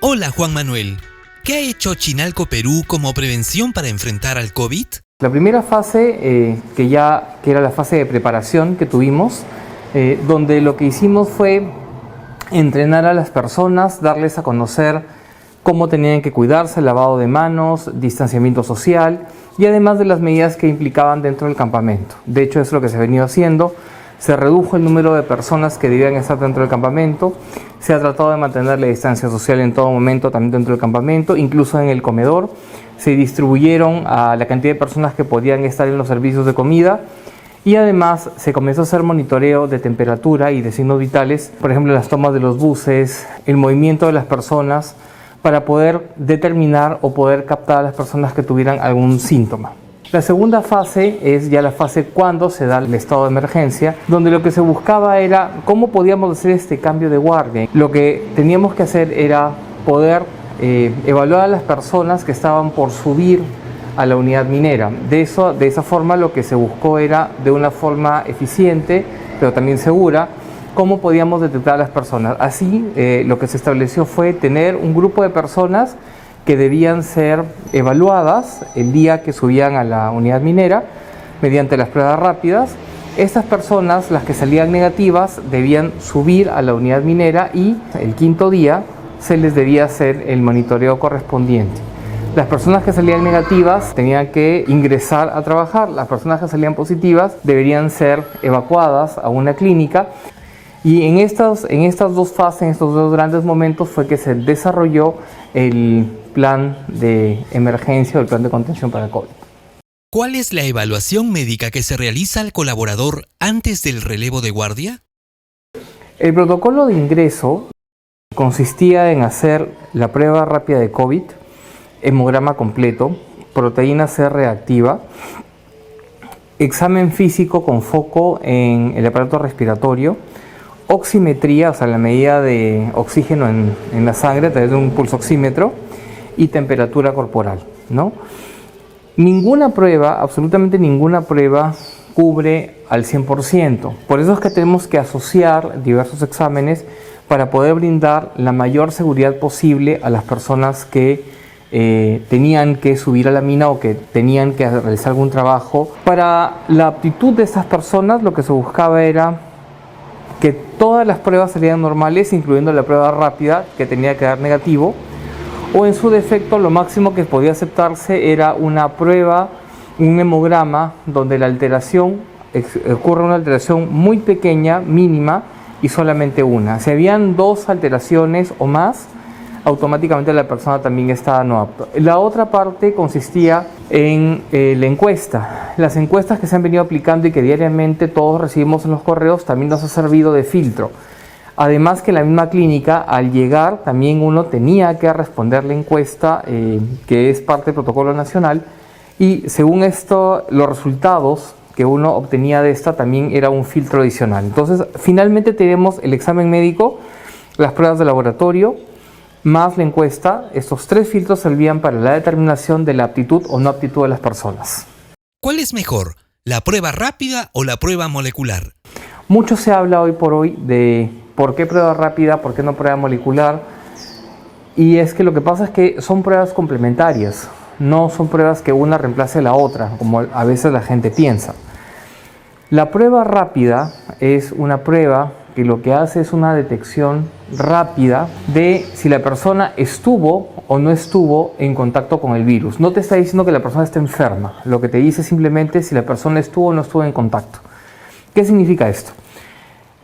Hola Juan Manuel, ¿qué ha hecho Chinalco Perú como prevención para enfrentar al COVID? La primera fase, que era la fase de preparación que tuvimos, donde lo que hicimos fue entrenar a las personas, darles a conocer cómo tenían que cuidarse, lavado de manos, distanciamiento social y además de las medidas que implicaban dentro del campamento. De hecho, es lo que se ha venido haciendo. Se redujo el número de personas que debían estar dentro del campamento. Se ha tratado de mantener la distancia social en todo momento, también dentro del campamento, incluso en el comedor. Se distribuyeron a la cantidad de personas que podían estar en los servicios de comida. Y además se comenzó a hacer monitoreo de temperatura y de signos vitales, por ejemplo, las tomas de los buses, el movimiento de las personas, para poder determinar o poder captar a las personas que tuvieran algún síntoma. La segunda fase es ya la fase cuando se da el estado de emergencia, donde lo que se buscaba era cómo podíamos hacer este cambio de guardia. Lo que teníamos que hacer era poder evaluar a las personas que estaban por subir a la unidad minera. De esa forma lo que se buscó era, de una forma eficiente, pero también segura, cómo podíamos detectar a las personas. Así, lo que se estableció fue tener un grupo de personas que debían ser evaluadas el día que subían a la unidad minera mediante las pruebas rápidas. Estas personas, las que salían negativas, debían subir a la unidad minera y el quinto día se les debía hacer el monitoreo correspondiente. Las personas que salían negativas tenían que ingresar a trabajar. Las personas que salían positivas deberían ser evacuadas a una clínica. Y en estas dos fases, en estos dos grandes momentos, fue que se desarrolló el plan de emergencia o el plan de contención para COVID. ¿Cuál es la evaluación médica que se realiza al colaborador antes del relevo de guardia? El protocolo de ingreso consistía en hacer la prueba rápida de COVID, hemograma completo, proteína C reactiva, examen físico con foco en el aparato respiratorio, oximetría, o sea, la medida de oxígeno en la sangre a través de un pulsoxímetro y temperatura corporal, ¿no? Ninguna prueba, absolutamente ninguna prueba cubre al 100%. Por eso es que tenemos que asociar diversos exámenes para poder brindar la mayor seguridad posible a las personas que tenían que subir a la mina o que tenían que realizar algún trabajo. Para la aptitud de estas personas, lo que se buscaba era que todas las pruebas salieran normales, incluyendo la prueba rápida, que tenía que dar negativo, o en su defecto lo máximo que podía aceptarse era una prueba, un hemograma, donde la alteración, ocurre una alteración muy pequeña, mínima, y solamente una. Si habían dos alteraciones o más, automáticamente la persona también estaba no apta. La otra parte consistía en la encuesta. Las encuestas que se han venido aplicando y que diariamente todos recibimos en los correos también nos ha servido de filtro. Además que en la misma clínica, al llegar, también uno tenía que responder la encuesta, que es parte del protocolo nacional, y según esto, los resultados que uno obtenía de esta también era un filtro adicional. Entonces, finalmente tenemos el examen médico, las pruebas de laboratorio, más la encuesta. Estos tres filtros servían para la determinación de la aptitud o no aptitud de las personas. ¿Cuál es mejor, la prueba rápida o la prueba molecular? Mucho se habla hoy por hoy de por qué prueba rápida, por qué no prueba molecular. Y es que lo que pasa es que son pruebas complementarias, no son pruebas que una reemplace a la otra, como a veces la gente piensa. La prueba rápida es una prueba que lo que hace es una detección rápida de si la persona estuvo o no estuvo en contacto con el virus. No te está diciendo que la persona está enferma, lo que te dice simplemente si la persona estuvo o no estuvo en contacto. ¿Qué significa esto?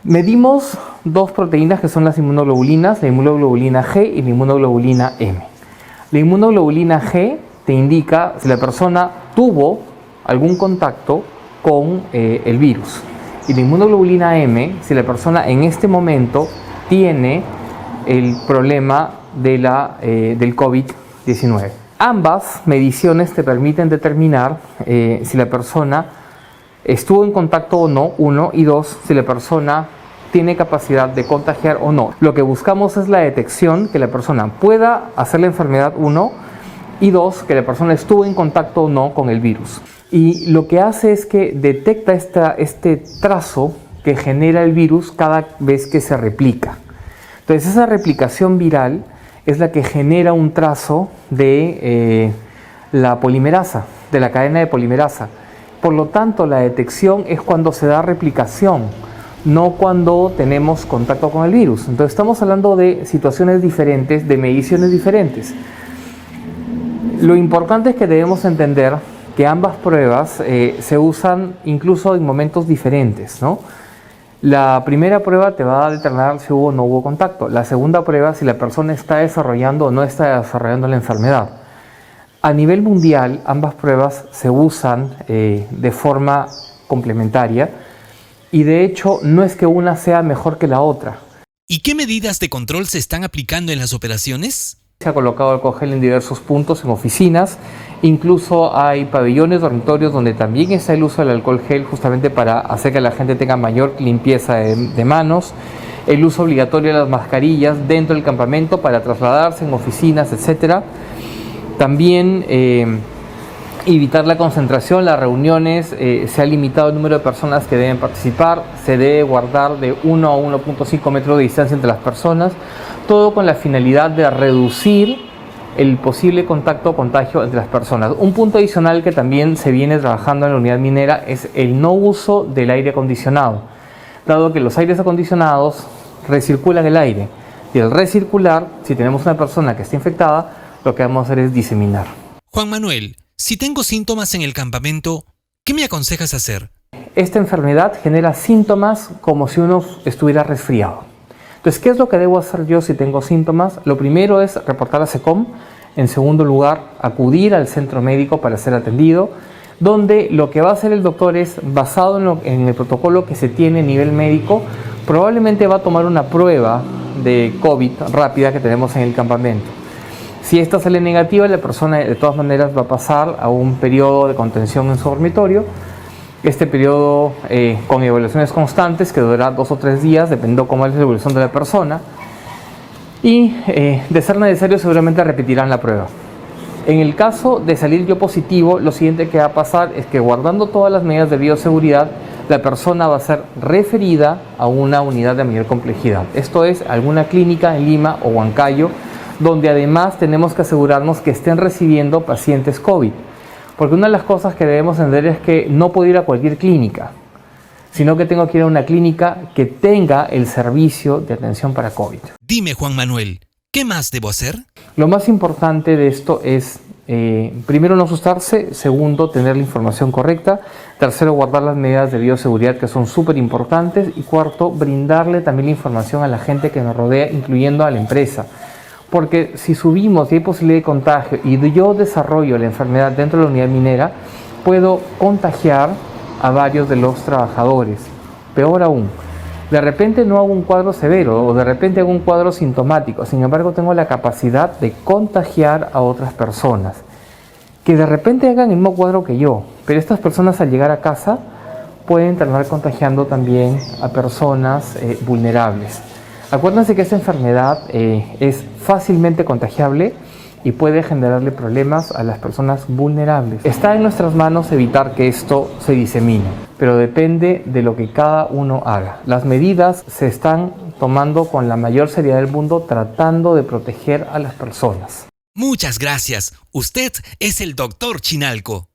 Medimos dos proteínas que son las inmunoglobulinas, la inmunoglobulina G y la inmunoglobulina M. La inmunoglobulina G te indica si la persona tuvo algún contacto con el virus. Y la inmunoglobulina M, si la persona en este momento tiene el problema del COVID-19. Ambas mediciones te permiten determinar si la persona estuvo en contacto o no, uno, y dos, si la persona tiene capacidad de contagiar o no. Lo que buscamos es la detección, que la persona pueda hacer la enfermedad, uno, y dos, que la persona estuvo en contacto o no con el virus. Y lo que hace es que detecta este trazo que genera el virus cada vez que se replica. Entonces esa replicación viral es la que genera un trazo de la polimerasa, de la cadena de polimerasa. Por lo tanto, la detección es cuando se da replicación, no cuando tenemos contacto con el virus. Entonces estamos hablando de situaciones diferentes, de mediciones diferentes. Lo importante es que debemos entender que ambas pruebas se usan incluso en momentos diferentes, ¿no? La primera prueba te va a determinar si hubo o no hubo contacto. La segunda prueba, si la persona está desarrollando o no está desarrollando la enfermedad. A nivel mundial, ambas pruebas se usan de forma complementaria y de hecho no es que una sea mejor que la otra. ¿Y qué medidas de control se están aplicando en las operaciones? Se ha colocado alcohol gel en diversos puntos, en oficinas, incluso hay pabellones, dormitorios donde también está el uso del alcohol gel justamente para hacer que la gente tenga mayor limpieza de manos, el uso obligatorio de las mascarillas dentro del campamento para trasladarse en oficinas, etc. También evitar la concentración, las reuniones, se ha limitado el número de personas que deben participar, se debe guardar de 1 a 1.5 metros de distancia entre las personas, todo con la finalidad de reducir el posible contacto o contagio entre las personas. Un punto adicional que también se viene trabajando en la unidad minera es el no uso del aire acondicionado, dado que los aires acondicionados recirculan el aire y al recircular, si tenemos una persona que está infectada, lo que vamos a hacer es diseminar. Juan Manuel, si tengo síntomas en el campamento, ¿qué me aconsejas hacer? Esta enfermedad genera síntomas como si uno estuviera resfriado. Entonces, ¿qué es lo que debo hacer yo si tengo síntomas? Lo primero es reportar a SECOM. En segundo lugar, acudir al centro médico para ser atendido, donde lo que va a hacer el doctor es, basado en el protocolo que se tiene a nivel médico, probablemente va a tomar una prueba de COVID rápida que tenemos en el campamento. Si esta sale negativa, la persona de todas maneras va a pasar a un periodo de contención en su dormitorio. Este periodo con evaluaciones constantes que durará 2 o 3 días, dependiendo cómo es la evolución de la persona. Y de ser necesario, seguramente repetirán la prueba. En el caso de salir yo positivo, lo siguiente que va a pasar es que, guardando todas las medidas de bioseguridad, la persona va a ser referida a una unidad de mayor complejidad. Esto es, alguna clínica en Lima o Huancayo, donde además tenemos que asegurarnos que estén recibiendo pacientes COVID. Porque una de las cosas que debemos entender es que no puedo ir a cualquier clínica, sino que tengo que ir a una clínica que tenga el servicio de atención para COVID. Dime, Juan Manuel, ¿qué más debo hacer? Lo más importante de esto es, primero, no asustarse, segundo, tener la información correcta, tercero, guardar las medidas de bioseguridad que son súper importantes y cuarto, brindarle también la información a la gente que nos rodea, incluyendo a la empresa. Porque si subimos y hay posibilidad de contagio y yo desarrollo la enfermedad dentro de la unidad minera, puedo contagiar a varios de los trabajadores. Peor aún, de repente no hago un cuadro severo o de repente hago un cuadro sintomático, sin embargo tengo la capacidad de contagiar a otras personas que de repente hagan el mismo cuadro que yo, pero estas personas al llegar a casa pueden terminar contagiando también a personas vulnerables. Acuérdense que esta enfermedad es fácilmente contagiable y puede generarle problemas a las personas vulnerables. Está en nuestras manos evitar que esto se disemine, pero depende de lo que cada uno haga. Las medidas se están tomando con la mayor seriedad del mundo, tratando de proteger a las personas. Muchas gracias. Usted es el Dr. Chinalco.